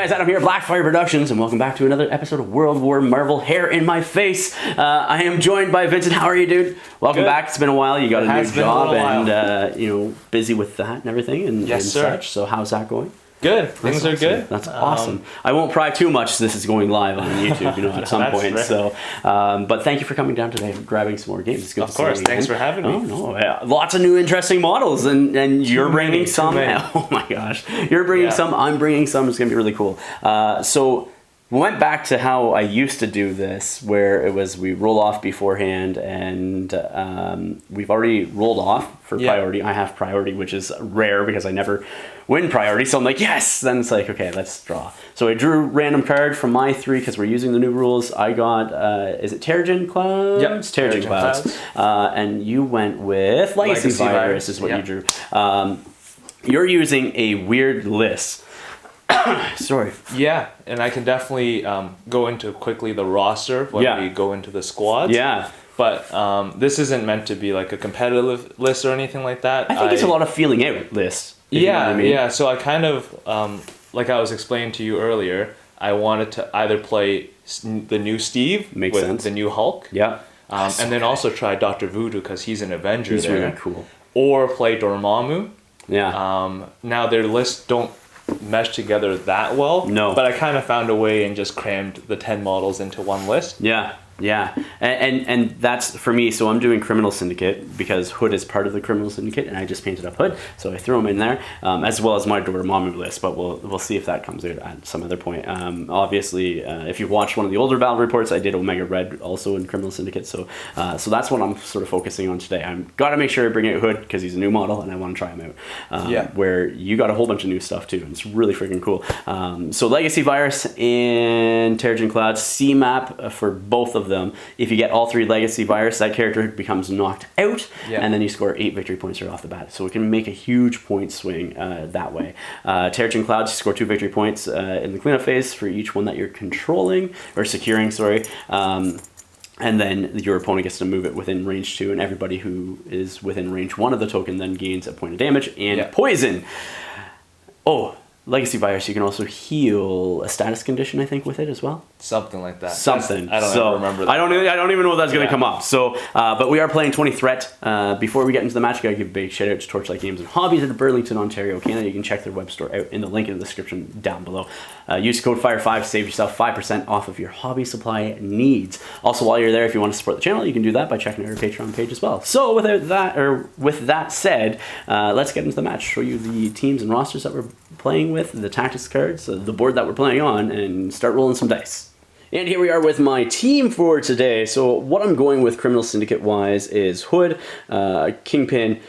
guys, Adam here, Blackfyre Productions, and welcome back to another episode of World War Marvel Hair in My Face. I am joined by Vincent. How are you, dude? Welcome back. It's been a while. You got a new job and busy with that and everything and such. So how's that going? Good. Things are good. That's awesome. I won't pry too much. This is going live on YouTube, at some point. Right. So, but thank you for coming down today and grabbing some more games. It's good of course. Thanks for having me. Oh no, yeah. Lots of new interesting models, and you're bringing some. Oh my gosh, you're bringing some. I'm bringing some. It's gonna be really cool. So. We went back to how I used to do this, where it was we roll off beforehand, and we've already rolled off for priority. I have priority, which is rare because I never win priority, so I'm like, yes! Then it's like, okay, let's draw. So I drew a random card from my three because we're using the new rules. I got, is it Terrigen Clouds? Yep, Terrigen Clouds. And you went with Legacy Virus is what you drew. You're using a weird list. Sorry. Yeah, and I can definitely go into quickly the roster when we go into the squads. Yeah. But this isn't meant to be like a competitive list or anything like that. I think it's a lot of feeling out list. Yeah. So I kind of, like I was explaining to you earlier, I wanted to either play the new Steve with the new Hulk. Yeah. And then also try Dr. Voodoo because he's an Avenger there. Really cool. Or play Dormammu. Yeah. Now their lists don't mesh together that well. No. But I kind of found a way and just crammed the 10 models into one list. Yeah. Yeah, and that's for me. So I'm doing Criminal Syndicate because Hood is part of the Criminal Syndicate, and I just painted up Hood, so I threw him in there, as well as my Dormammu list. But we'll see if that comes out at some other point. Obviously, if you've watched one of the older battle reports, I did Omega Red also in Criminal Syndicate. So that's what I'm sort of focusing on today. I've got to make sure I bring out Hood because he's a new model, and I want to try him out. Where you got a whole bunch of new stuff too, and it's really freaking cool. So Legacy Virus and Terrigen Clouds, C map for both of them. If you get all three Legacy Virus, that character becomes knocked out, and then you score 8 victory points right off the bat. So it can make a huge point swing that way. Terrigen Clouds, you score 2 victory points in the cleanup phase for each one that you're controlling, or securing, sorry. And then your opponent gets to move it within range 2, and everybody who is within range 1 of the token then gains a point of damage and poison. Oh, Legacy Virus, you can also heal a status condition, I think, with it as well. Something like that. Something. I don't remember that. I don't even know if that's going to come up. So, but we are playing 20 Threat. Before we get into the match, I gotta give a big shout out to Torchlight Games and Hobbies in Burlington, Ontario, Canada. You can check their web store out in the link in the description down below. Use code FIRE5, save yourself 5% off of your hobby supply needs. Also, while you're there, if you want to support the channel, you can do that by checking out our Patreon page as well. So, with that said, let's get into the match. Show you the teams and rosters that we're playing with, the tactics cards, the board that we're playing on, and start rolling some dice. And here we are with my team for today. So what I'm going with Criminal Syndicate wise is Hood, Kingpin,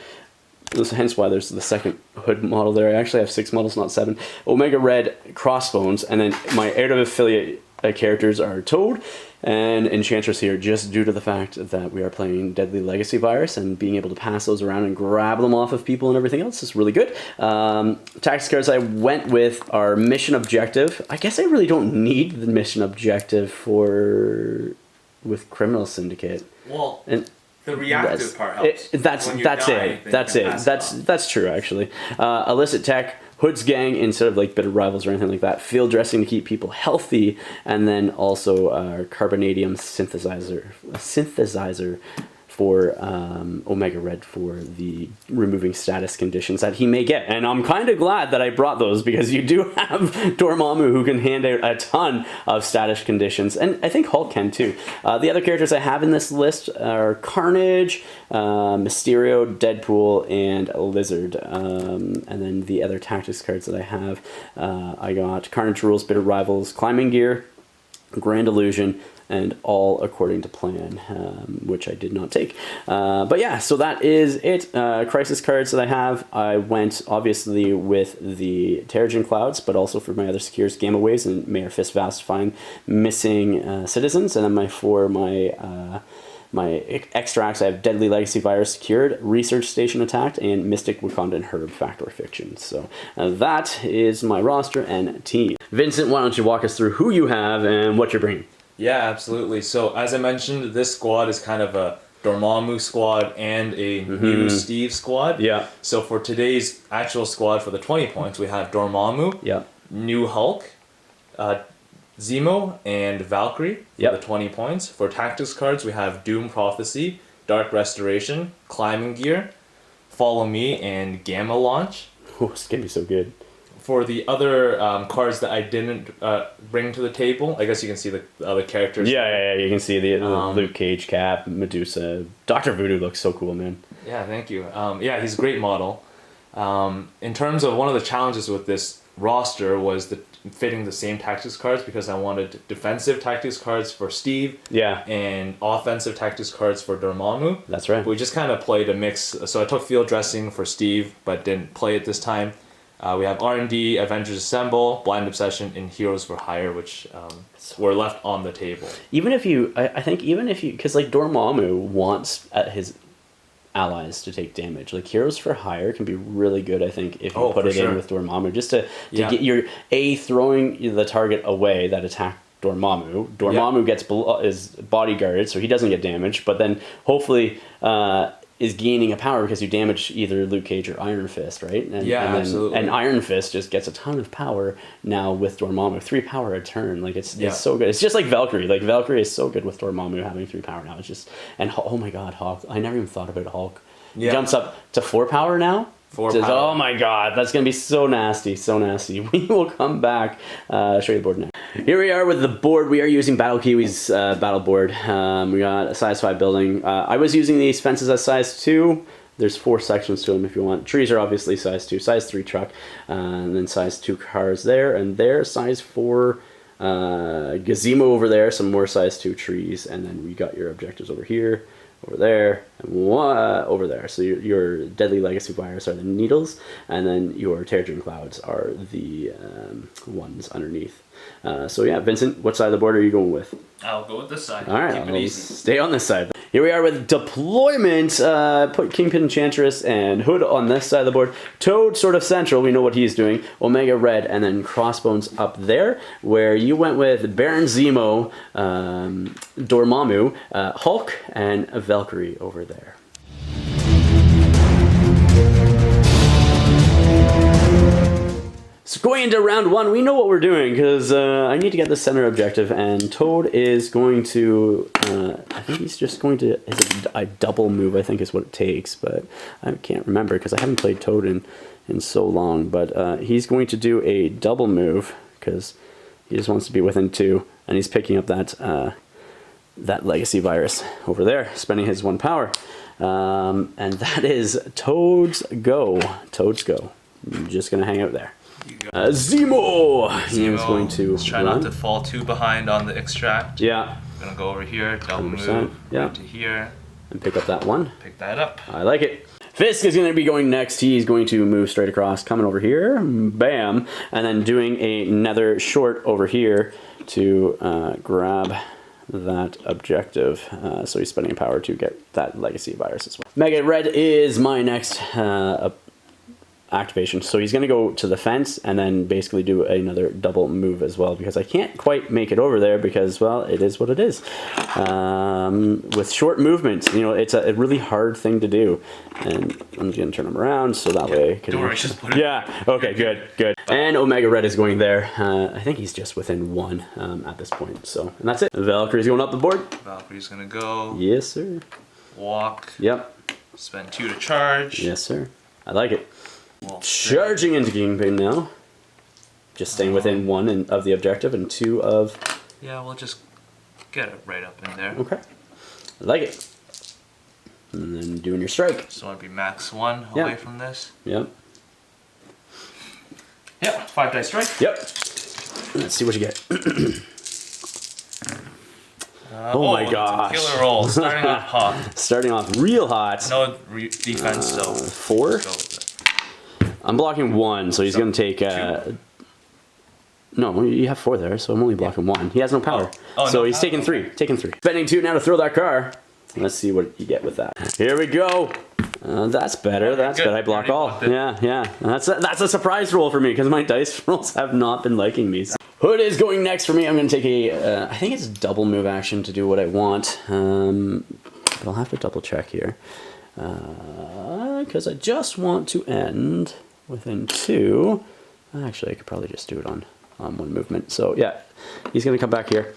hence why there's the second Hood model there. I actually have 6 models, not 7. Omega Red, Crossbones, and then my out of affiliate characters are Toad and Enchantress here, just due to the fact that we are playing Deadly Legacy Virus, and being able to pass those around and grab them off of people and everything else is really good. Tactics cards I went with are Mission Objective. I guess I really don't need the Mission Objective with Criminal Syndicate. Well, and the reactive part helps. That's true, actually. Illicit Tech, Hood's Gang instead of like Bitter Rivals or anything like that. Field Dressing to keep people healthy, and then also Carbonadium synthesizer for Omega Red for the removing status conditions that he may get. And I'm kind of glad that I brought those, because you do have Dormammu who can hand out a ton of status conditions, and I think Hulk can too. The other characters I have in this list are Carnage, Mysterio, Deadpool, and Lizard. And then the other tactics cards that I have, I got Carnage Rules, Bitter Rivals, Climbing Gear, Grand Illusion, and all according to plan, which I did not take. But yeah, so that is it. Crisis cards that I have, I went obviously with the Terrigen Clouds, but also for my other secures, Gamma Waves and Mayor Fist Vast find missing citizens. And then my extracts, I have Deadly Legacy Virus secured, Research Station attacked, and Mystic Wakandan Herb Factor Fiction. So that is my roster and team. Vincent, why don't you walk us through who you have and what you're bringing? Yeah, absolutely. So as I mentioned, this squad is kind of a Dormammu squad and a new Steve squad. Yeah. So for today's actual squad for the 20 points, we have Dormammu, new Hulk, Zemo and Valkyrie for the 20 points. For tactics cards, we have Doom Prophecy, Dark Restoration, Climbing Gear, Follow Me, and Gamma Launch. Oh, it's gonna be so good. For the other cards that I didn't bring to the table, I guess you can see the other characters. Yeah, you can see the Luke Cage, Cap, Medusa. Dr. Voodoo looks so cool, man. Yeah, thank you. Yeah, he's a great model. In terms of one of the challenges with this roster was fitting the same tactics cards, because I wanted defensive tactics cards for Steve. Yeah. And offensive tactics cards for Dormammu. That's right. We just kind of played a mix. So I took Field Dressing for Steve, but didn't play it this time. We have R&D, Avengers Assemble, Blind Obsession, and Heroes for Hire, which were left on the table. I think because like Dormammu wants his allies to take damage. Like Heroes for Hire can be really good, I think, if you put it in with Dormammu, just to get your throwing the target away that attacked Dormammu. Dormammu gets is bodyguarded, so he doesn't get damaged, but then hopefully is gaining a power because you damage either Luke Cage or Iron Fist, right? Absolutely. And Iron Fist just gets a ton of power now with Dormammu. 3 power a turn. Like it's so good. It's just like Valkyrie. Like Valkyrie is so good with Dormammu having 3 power now. It's just, and oh my god, Hulk. I never even thought about Hulk. He jumps up to 4 power now. 4 power. Oh my god, that's gonna be so nasty, so nasty. We will come back. Show you the board now. Here we are with the board. We are using Battle Kiwi's battle board. We got a size 5 building. I was using these fences as size 2. There's 4 sections to them if you want. Trees are obviously size 2. Size 3 truck. And then size 2 cars there. And there, size 4 gazebo over there. Some more size 2 trees. And then we got your objectives over here, over there, and over there. So your Deadly Legacy Virus are the needles. And then your Terrigen Clouds are the ones underneath. So yeah, Vincent, what side of the board are you going with? I'll go with this side. All right, Keep it easy. Stay on this side. Here we are with deployment. Put Kingpin, Enchantress, and Hood on this side of the board. Toad sort of central. We know what he's doing. Omega Red, and then Crossbones up there, where you went with Baron Zemo, Dormammu, Hulk, and Valkyrie over there. So going into round 1, we know what we're doing, because I need to get the center objective, and Toad is going to, I think he's just going to, is it a double move, I think is what it takes, but I can't remember, because I haven't played Toad in so long, but he's going to do a double move, because he just wants to be within 2, and he's picking up that Legacy Virus over there, spending his 1 power, and that is Toad's go. Toad's go. I'm just going to hang out there. Zemo! He's going to try not to fall too behind on the extract. Yeah. I'm going to go over here, double move, right to here. And pick up that 1. Pick that up. I like it. Fisk is going to be going next. He's going to move straight across, coming over here, bam, and then doing another short over here to grab that objective. So he's spending power to get that Legacy Virus as well. Mega Red is my next activation, so he's going to go to the fence and then basically do another double move as well, because I can't quite make it over there because, well, it is what it is. With short movements, you know, it's a really hard thing to do, and I'm just going to turn him around so that way. Don't worry, just put it. Yeah, okay, good. And Omega Red is going there. I think he's just within 1 at this point, so, and that's it. Valkyrie's going up the board. Valkyrie's going to go. Yes, sir. Walk. Yep. Spend 2 to charge. Yes, sir. I like it. Charging into Kingpin now. Just staying within 1 of the objective and 2 of... Yeah, we'll just get it right up in there. Okay. I like it. And then doing your strike. So I want to be max 1 away from this. Yep. Yep, 5 dice strike. Yep. Let's see what you get. Oh my gosh. Killer roll, starting off hot. Starting off real hot. No defense, so... 4? I'm blocking 1, so he's going to take... No, you have 4 there, so I'm only blocking 1. He has no power. So no he's power. taking 3. Taking 3. Spending 2 now to throw that car. Let's see what you get with that. Here we go. That's better. That's good. I block all. Yeah. That's a surprise roll for me, because my dice rolls have not been liking me. Hood is going next for me. I'm going to take a... I think it's a double move action to do what I want. But I'll have to double check here. Because I just want to end... within 2. Actually, I could probably just do it on one movement. So yeah, he's going to come back here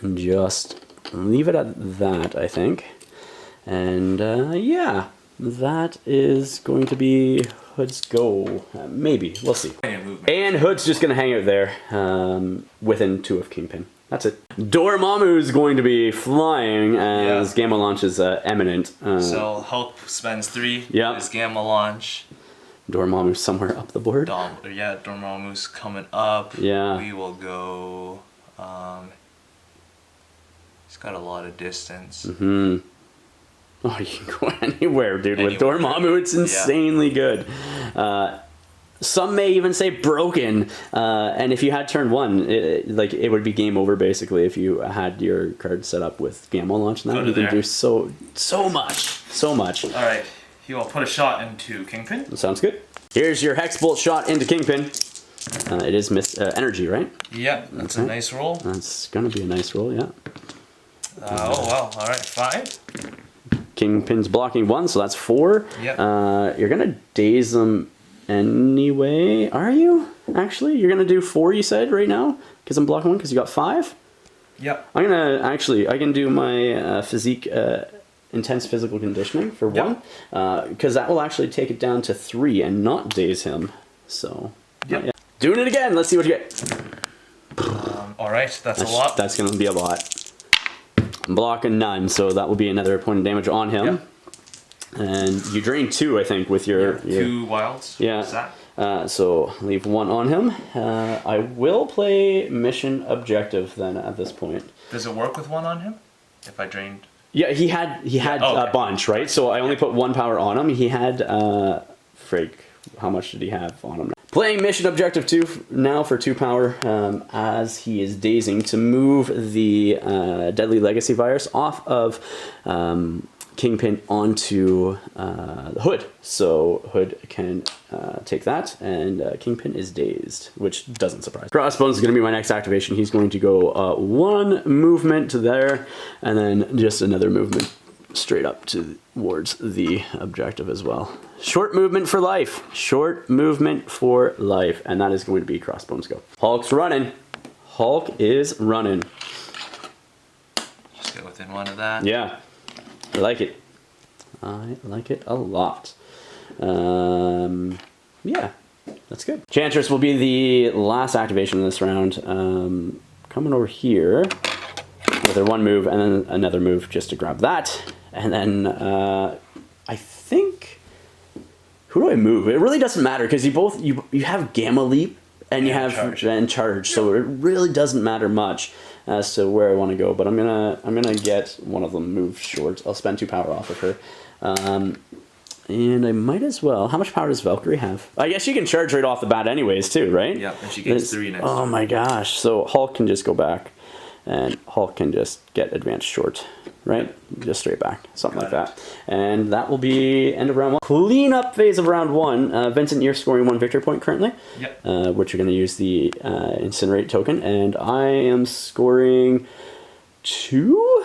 and just leave it at that, I think. And yeah, that is going to be Hood's go. Maybe. We'll see. And Hood's just going to hang out there within 2 of Kingpin. That's it. Dormammu is going to be flying as Gamma Launch is imminent. So Hulk spends 3. Yeah. His Gamma Launch. Dormammu's somewhere up the board. Dormammu's coming up. Yeah. We will go. He's got a lot of distance. Mm-hmm. Oh, you can go anywhere, dude. With Anywhere. Dormammu, it's insanely good. Some may even say broken. And if you had turn 1, it would be game over basically if you had your card set up with Gamma Launch. Now you can do so much. All right. He will put a shot into Kingpin. That sounds good. Here's your Hex Bolt shot into Kingpin. It is energy, right? Yeah, that's a nice roll. That's gonna be a nice roll, yeah. Oh wow! All right, 5. Kingpin's blocking 1, so that's 4. Yep. You're gonna daze them anyway, are you? Actually, you're gonna do 4. You said right now because I'm blocking 1 because you got 5. Yep. I'm gonna I can do my physique. Intense physical conditioning for 1, because that will actually take it down to 3 and not daze him. So, yeah. Doing it again. Let's see what you get. All right, that's a lot. That's going to be a lot. I'm blocking none, so that will be another point of damage on him. Yep. And you drain 2, I think, with your 2 wilds. Yeah. So leave 1 on him. I will play mission objective then at this point. Does it work with 1 on him? If I drained. Yeah, he had a bunch, right? So I only put 1 power on him. He had how much did he have on him? Playing mission objective 2 now for 2 power as he is dazing to move the deadly legacy virus off of Kingpin onto the Hood. So Hood can take that, and Kingpin is dazed, which doesn't surprise. Crossbones is going to be my next activation. He's going to go 1 movement to there, and then just another movement straight up towards the objective as well. Short movement for life. Short movement for life, and that is going to be Crossbones go. Hulk's running. Hulk is running. Just get within 1 of that. Yeah. I like it. I like it a lot. Yeah, that's good. Chantress will be the last activation in this round. Coming over here with her 1 move and then another move just to grab that. And then I think... Who do I move? It really doesn't matter because you have Gamma Leap and you have charge. So it really doesn't matter much as to where I want to go, but I'm gonna get one of them moved short. I'll spend 2 power off of her, and I might as well. How much power does Valkyrie have? I guess she can charge right off the bat, anyways, too, right? Yeah, and she gets 3 next. Oh my gosh! So Hulk can just go back, and Hulk can just get advanced short, right? Just straight back, something like that. And that will be end of round 1. Clean up phase of round 1. Vincent, you're scoring 1 victory point currently. Yep. Which you're going to use the incinerate token, and I am scoring 2,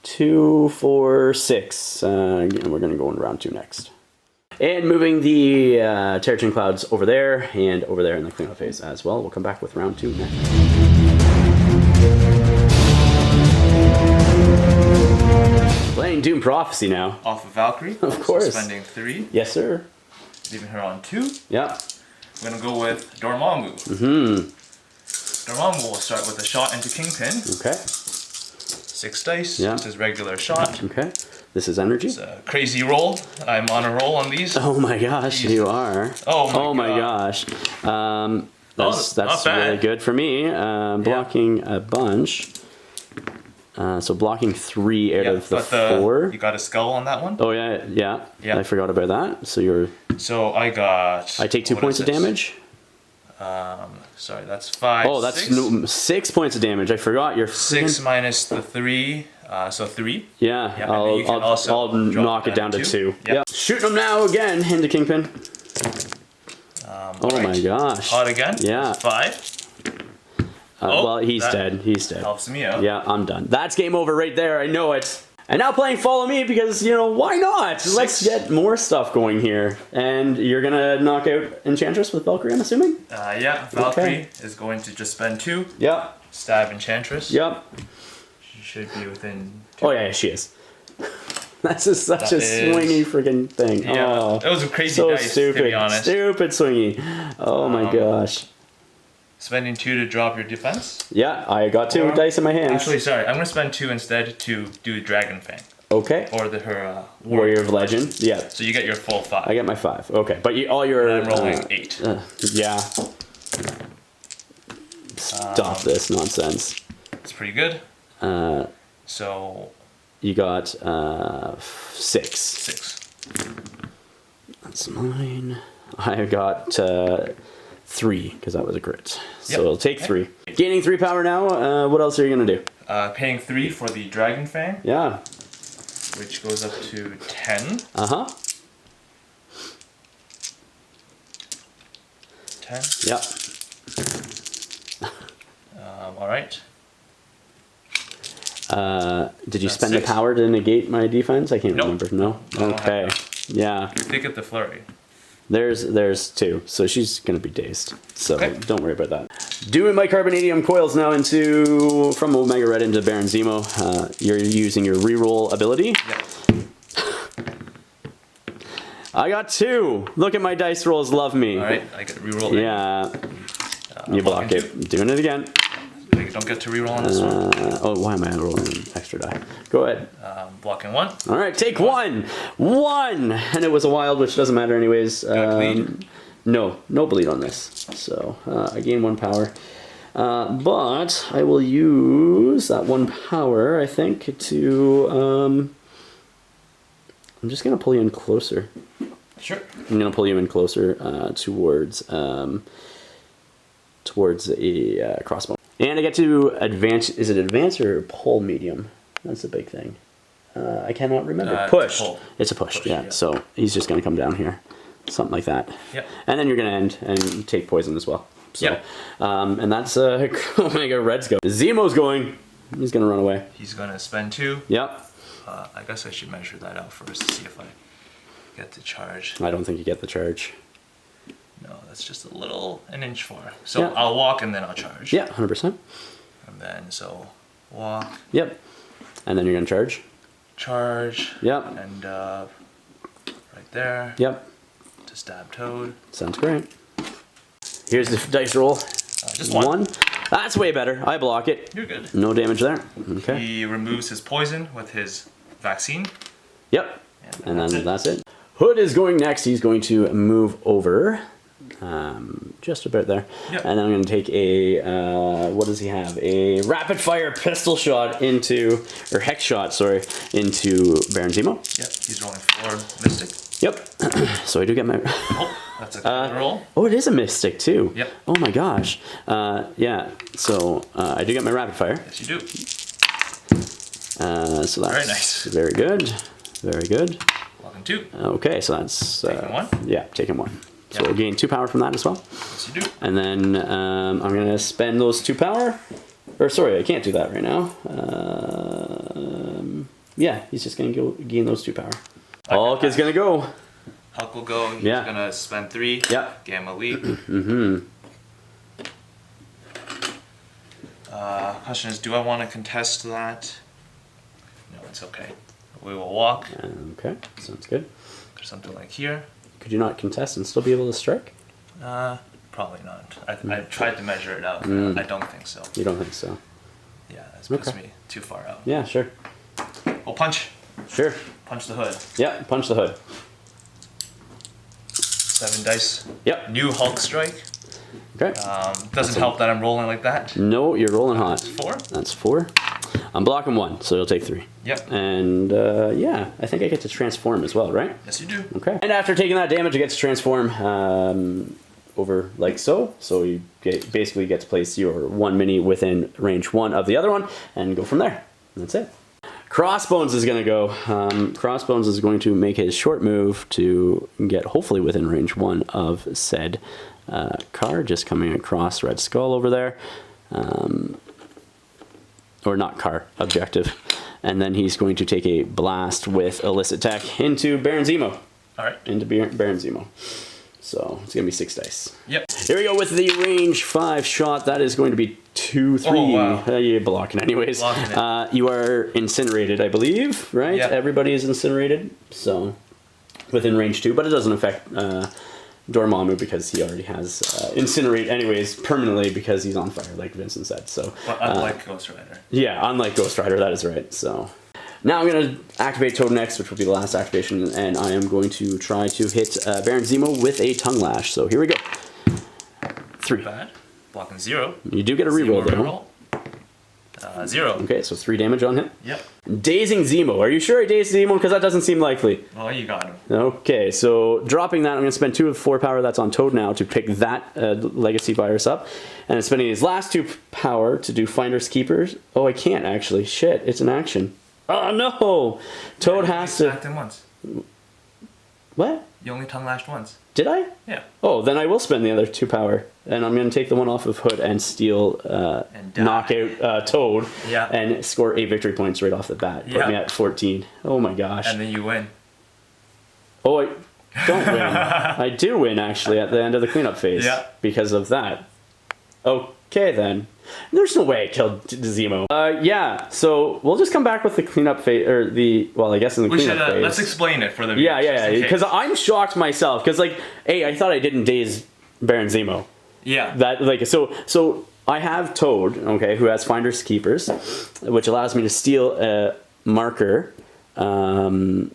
2, 4, 6. And we're going to go in round 2 next. And moving the Terrachin Clouds over there and over there in the cleanup phase as well. We'll come back with round 2 next. Playing Doom Prophecy now. Off of Valkyrie. Of course. So spending 3. Yes, sir. Leaving her on 2. Yeah. I'm gonna go with Dormammu. Dormammu will start with a shot into Kingpin. Okay. 6 dice. Yeah. This is regular shot. Okay. This is energy. It's a crazy roll. I'm on a roll on these. Oh my gosh, Jesus. you are. Oh my gosh. That's not bad. really good for me. Blocking a bunch. So blocking 3 out of the 4. You got a skull on that one? Oh yeah. Yeah. I forgot about that. So you're. So I got. I take 2 points of damage. Sorry, that's 5. Oh, that's 6 points of damage. I forgot. You're 6 minus the 3. So 3. Yeah, and then you can I'll knock it down to 2. Yep. Shooting him now again into Kingpin. Oh my gosh. Hot again? Yeah. 5. Well, he's dead. He's dead. Helps me out. Yeah, I'm done. That's game over right there. I know it. And now playing Follow Me because, you know, why not? 6. Let's get more stuff going here. And you're going to knock out Enchantress with Valkyrie, I'm assuming? Yeah, Valkyrie is going to just spend 2. Yep. Stab Enchantress. Yep. She should be within 2. Oh, yeah, she is. That's just such a swingy freaking thing. Yeah, oh, it was a crazy so dice, stupid. to be honest. Stupid swingy. Oh, my gosh. Spending 2 to drop your defense. Yeah, I got 2 dice in my hands. Actually, sorry, I'm going to spend 2 instead to do Dragon Fang. Okay. Or her Warrior of Legend. Yeah. So you get your full 5. I get my 5. Okay, but all your... I'm rolling 8. Yeah. Stop this nonsense. It's pretty good. So... You got 6. 6. That's mine. I got 3 because that was a crit. So Yep. it'll take 3. Gaining 3 power now. What else are you gonna do? Paying 3 for the Dragon Fang, Yeah. which goes up to 10. 10. Yep. All right. Did you That's spend 6. the power to negate my defense? I can't Nope. remember. No. I don't have Okay. that. Yeah. You did get the flurry. There's 2, so she's gonna be dazed. So Okay. don't worry about that. Doing my carbonadium coils now from Omega Red into Baron Zemo. You're using your reroll ability. Yep. I got 2. Look at my dice rolls, love me. All right. I get reroll. it. Yeah. You block blocking it. Doing it again. I don't get to reroll on this one. Oh, why am I rolling an extra die? Go ahead. Blocking 1. All right, take 1. 1, and it was a wild, which doesn't matter anyways. Bleed? No bleed on this. So I gain 1 power, but I will use that 1 power, I think, to. I'm just gonna pull you in closer. Sure. I'm gonna pull you in closer towards a crossbow. And I get to advance. Is it advance or pull medium? That's the big thing. I cannot remember. Push. It's a push. Yeah. So he's just going to come down here, something like that. Yep. And then you're going to end and take poison as well. So, Yep. And that's Omega Red's go. Zemo's going. He's going to run away. He's going to spend 2. Yep. I guess I should measure that out first to see if I get the charge. I don't think you get the charge. No, that's just an inch far. So Yeah. I'll walk and then I'll charge. Yeah, 100%. And then walk, Yep. And then you're going to charge. charge. Yep. And right there. Yep. To stab Toad. Sounds great. Here's the dice roll. Just 1. That's way better. I block it. You're good. No damage there. Okay. He removes his poison with his vaccine. Yep. And then it. that's it. Hood is going next. He's going to move over. Just about there. Yep. And then I'm going to take what does he have? A rapid fire pistol shot or hex shot, into Baron Zemo. Yep, he's rolling 4 mystic. Yep. So I do get my... Oh, that's a good roll. Oh, it is a mystic too. Yep. Oh my gosh. Yeah. So I do get my rapid fire. Yes, you do. So that's Very nice. Very good. Very good. Blocking 2. Okay, so that's... Taking 1? Yeah, taking 1. So Yep. we'll gain 2 power from that as well. Yes, you do. And then I'm going to spend those 2 power. Or sorry, I can't do that right now. Yeah, he's just going to gain those 2 power. Hulk is going to go. Hulk will go. He's Yeah. going to spend 3. Yep. Gamma leap. Question is, do I want to contest that? No, it's okay. We will walk. Okay, sounds good. Or something like here. Could you not contest and still be able to strike? Probably not. I tried to measure it out. I don't think so. You don't think so? Yeah, that puts Okay. me too far out. Yeah, sure. Well, punch. Sure. Punch the hood. Yeah, punch the hood. 7 dice. Yep. New Hulk strike. Okay. Doesn't help that I'm rolling like that. No, you're rolling hot. 4. That's 4. I'm blocking 1, so it'll take 3. Yep. And yeah, I think I get to transform as well, right? Yes, you do. Okay. And after taking that damage, I get to transform over like so. So you basically get to place your 1 mini within range 1 of the other one and go from there. And that's it. Crossbones is going to go. Crossbones is going to make his short move to get hopefully within range 1 of said car, just coming across Red Skull over there. Or not car, objective. and then he's going to take a blast with illicit tech into Baron Zemo. All right. Into Baron Zemo. So it's gonna be 6 dice. Yep. Here we go with the range 5 shot. That is going to be 2, 3. Oh, wow. You're blocking anyways. Blocking it. You are incinerated, I believe, right? Yep. Everybody is incinerated, so within range 2, but it doesn't affect Dormammu because he already has incinerate anyways permanently because he's on fire, like Vincent said. So But unlike Ghost Rider. yeah, unlike Ghost Rider, that is right. So now I'm going to activate Toad next, which will be the last activation, and I am going to try to hit Baron Zemo with a Tongue Lash. So here we go. 3. Bad. Blocking 0. You do get a reroll Zemo though. reroll. 0. Okay, so 3 damage on him. Yep. Dazing Zemo. Are you sure I dazed Zemo? Because that doesn't seem likely. Well, you got him. Okay, so dropping that, I'm going to spend 2 of 4 power that's on Toad now to pick that Legacy Virus up. And I'm spending his last 2 power to do Finders Keepers. Oh, I can't actually. Shit, it's an action. Oh no! Toad has to... Attacked him once. What? You only tongue lashed once. Did I? Yeah. Oh, then I will spend the other 2 power. And I'm going to take the one off of Hood and steal, And die. knock out Toad. Yeah. And score 8 victory points right off the bat. Put Yeah. me at 14. Oh my gosh. And then you win. Oh, I don't win. I do win, actually, at the end of the cleanup phase. Yeah. Because of that. Okay, then. There's no way I killed Zemo. Yeah, so we'll just come back with the cleanup phase, or the, well, I guess in the We should, cleanup phase. let's explain it for the Yeah, viewers, just in because case. I'm shocked myself, because, like, A, I thought I didn't daze Baron Zemo. Yeah. That, like, so I have Toad, okay, who has Finders Keepers, which allows me to steal a marker from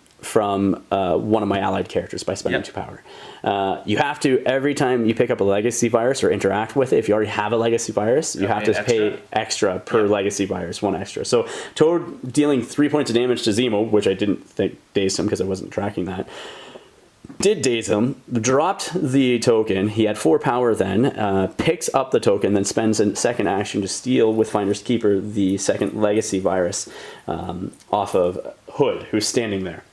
one of my allied characters by spending Yep. 2 power. You have to, every time you pick up a legacy virus or interact with it, if you already have a legacy virus, you have to pay extra per legacy virus, 1 extra. So Toad dealing 3 points of damage to Zemo, which I didn't think dazed him because I wasn't tracking that, did daze him, dropped the token, he had 4 power then, picks up the token, then spends a second action to steal with Finder's Keeper the second legacy virus off of Hood, who's standing there.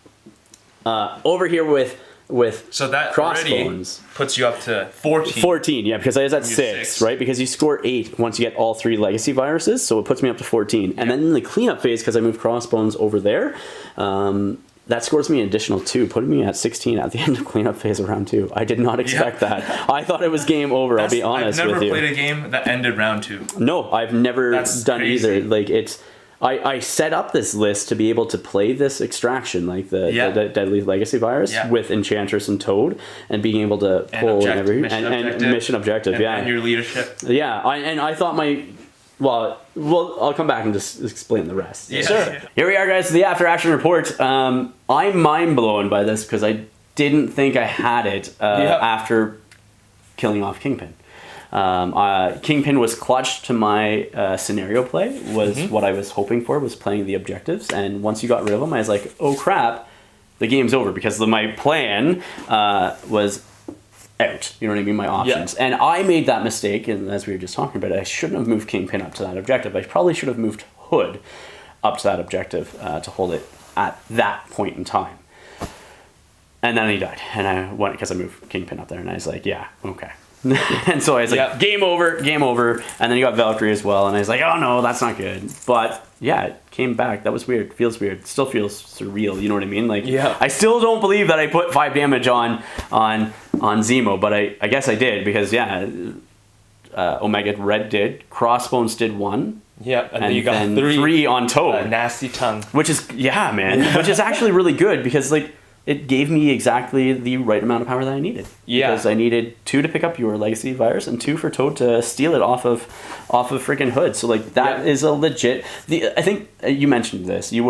Over here with So that Crossbones. already puts you up to 14. 14, yeah, because I was at 6, 6. right? Because you score 8 once you get all 3 legacy viruses, so it puts me up to 14. And then in the cleanup phase, because I moved Crossbones over there, that scores me an additional 2, putting me at 16 at the end of cleanup phase of round 2. I did not expect that. I thought it was game over, I'll be honest with you. I've never played a game that ended round 2. No, I've never done crazy. either. Like, it's... I set up this list to be able to play this extraction, like the Deadly Legacy Virus, with Enchantress and Toad, and being able to pull and mission objective, and your leadership. Yeah, I thought my... Well, I'll come back and just explain the rest. Yeah. Sure. Here we are, guys, the after action report. I'm mind blown by this because I didn't think I had it after killing off Kingpin. Kingpin was clutch to my scenario play, was what I was hoping for, was playing the objectives, and once you got rid of him, I was like, oh crap, the game's over, because my plan was out, you know what I mean, my options. And I made that mistake, and as we were just talking about it, I shouldn't have moved Kingpin up to that objective. I probably should have moved Hood up to that objective to hold it at that point in time. And then he died, and I went, because I moved Kingpin up there, and I was like, yeah, okay. And so I was like, game over. And then you got Valkyrie as well. And I was like, oh no, that's not good. But yeah, it came back. That was weird. Feels weird. Still feels surreal. You know what I mean? Like, I still don't believe that I put 5 damage on Zemo, but I guess I did, because Omega Red did. Crossbones did 1. Yeah, and then you got 3 on Toad. Nasty tongue. Which is, man. Which is actually really good, because like, it gave me exactly the right amount of power that I needed. Yeah. Because I needed 2 to pick up your legacy virus and 2 for Toad to steal it off of freaking Hood. So like that is a legit. I think you mentioned this. You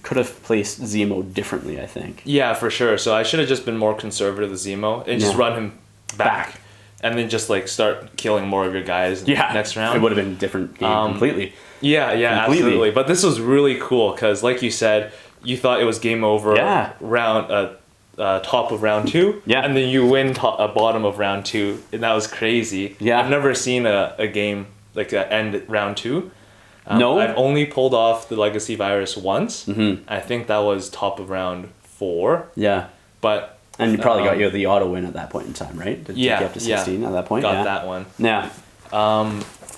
could have placed Zemo differently, I think. Yeah, for sure. So I should have just been more conservative with Zemo and just run him back. And then just like start killing more of your guys next round. It would have been a different game completely. Yeah, absolutely. But this was really cool because, like you said, you thought it was game over round top of round 2, and then you win bottom of round 2, and that was crazy. I've never seen a game like that end round 2. No, I've only pulled off the legacy virus once. I think that was top of round 4. But and you probably got the auto win at that point in time, right? Did you get up to 16 at that point? Got that one. Yeah.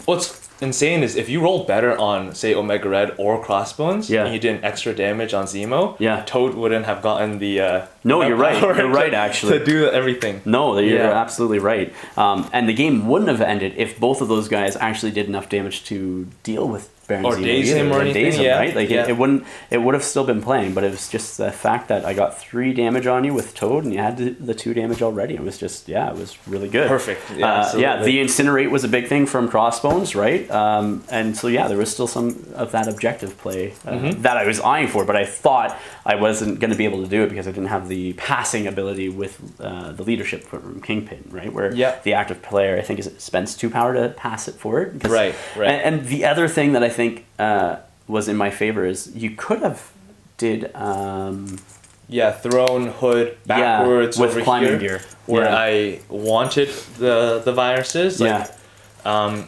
What's insane is if you rolled better on, say, Omega Red or Crossbones, and you did an extra damage on Zemo, Toad wouldn't have gotten the... no, you're right. You're right, actually. To do everything. No, you're absolutely right. And the game wouldn't have ended if both of those guys actually did enough damage to deal with Baron Zemo. Or daze him or anything, daze him, right? Like, it would have still been playing, but it was just the fact that I got 3 damage on you with Toad, and you had the 2 damage already. It was just, it was really good. Perfect. The Incinerate was a big thing from Crossbones, right? And so, there was still some of that objective play that I was eyeing for, but I thought I wasn't going to be able to do it because I didn't have the passing ability with the leadership from Kingpin, right? Where the active player, I think, spends 2 power to pass it forward. Right. And the other thing that I think was in my favor is you could have did... thrown Hood backwards with over climbing here, gear. Where I wanted the viruses. Like, I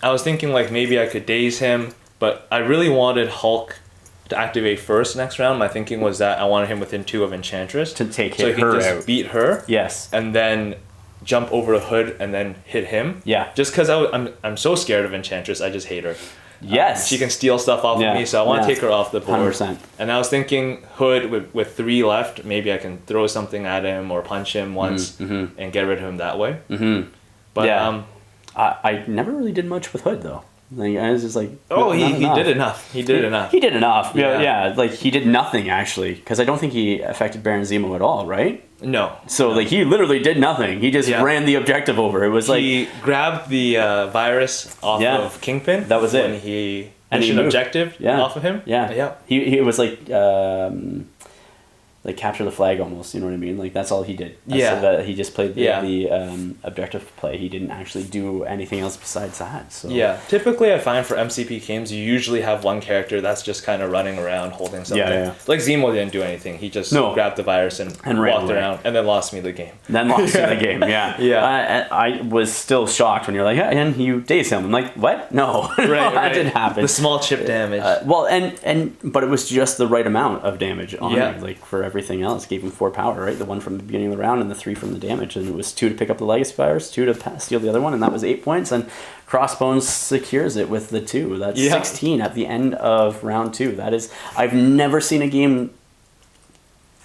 was thinking like maybe I could daze him, but I really wanted Hulk to activate first next round. My thinking was that I wanted him within 2 of Enchantress to take so her he can just out. beat her. Yes, and then jump over the Hood and then hit him. Yeah, just because I'm so scared of Enchantress. I just hate her. Yes, she can steal stuff off of me, so I want to take her off the board. 100%. And I was thinking Hood with 3 left, maybe I can throw something at him or punch him once and get rid of him that way. But I never really did much with Hood though. Like, I was just like, he did enough. He did enough. He did enough. Yeah. Like he did nothing actually, because I don't think he affected Baron Zemo at all, right? No. So like he literally did nothing. He just ran the objective over. It was like he grabbed the virus off of Kingpin. That was it. When he mission objective off of him. Yeah. He was like capture the flag almost, you know what I mean? Like that's all he did. He just played the objective play. He didn't actually do anything else besides that. So typically I find for MCP games you usually have one character that's just kind of running around holding something. Like Zemo didn't do anything. He just grabbed the virus and walked around and then lost me the game. I was still shocked when you're like, and you daze him. I'm like, what? No, that didn't happen. The small chip damage. But it was just the right amount of damage on me, like for everything else. Gave him 4 power, right? The 1 from the beginning of the round and the 3 from the damage, and it was 2 to pick up the legacy virus, 2 to steal the other one, and that was 8 points. And Crossbones secures it with the 2. That's 16 at the end of round 2. That is, I've never seen a game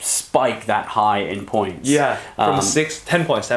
spike that high in points. From 10 points.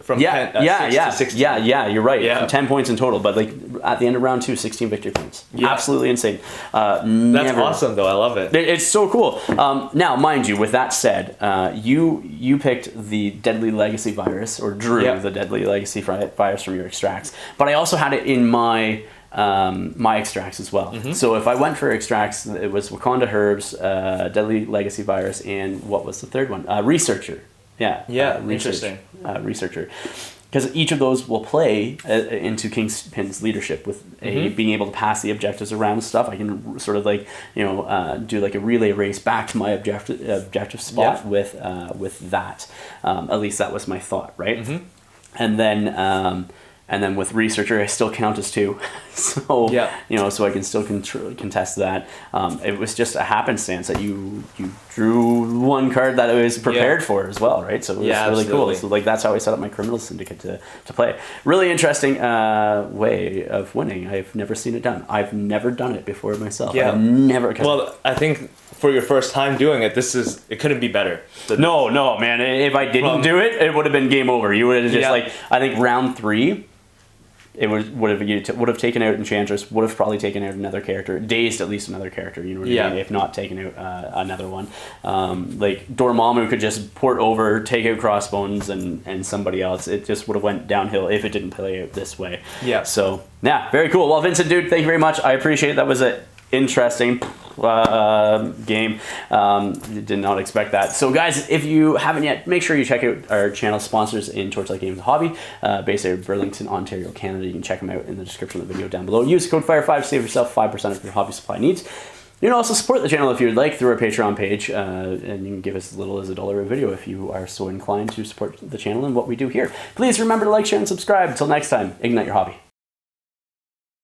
From 6 to 16. You're right. From 10 points in total, but like at the end of round 2, 16 victory points. Absolutely insane. That's awesome, though. I love it. It's so cool. Now, mind you, with that said, you picked the Deadly Legacy virus, or drew the Deadly Legacy virus from your extracts, but I also had it in my extracts as well. So if I went for extracts, it was Wakanda Herbs, Deadly Legacy virus, and what was the third one? Researcher. Interesting. Researcher. Because each of those will play into Kingpin's leadership with being able to pass the objectives around stuff. I can sort of like, do like a relay race back to my objective spot with that. At least that was my thought, right? And then with Researcher, I still count as 2. So, so I can still contest that. It was just a happenstance that you drew one card that I was prepared for as well, right? So it was really cool. So like that's how I set up my Criminal Syndicate to play. Really interesting way of winning. I've never seen it done. I've never done it before myself. I've never... Well, I think for your first time doing it, it couldn't be better. No, man. If I didn't do it, it would have been game over. You would have just like, I think round 3... It would have taken out Enchantress, would have probably taken out another character, dazed at least another character, you know what I mean? If not taken out another one. Like Dormammu could just port over, take out Crossbones and somebody else. It just would have went downhill if it didn't play out this way. So, very cool. Well, Vincent, dude, thank you very much. I appreciate it. That was an interesting game. Did not expect that. So guys, if you haven't yet, make sure you check out our channel sponsors in Torchlight Games Hobby, based out of Burlington, Ontario, Canada. You can check them out in the description of the video down below. Use code FIRE5 to save yourself 5% of your hobby supply needs. You can also support the channel if you'd like through our Patreon page, and you can give us as little as $1 a video if you are so inclined to support the channel and what we do here. Please remember to like, share, and subscribe. Until next time, ignite your hobby.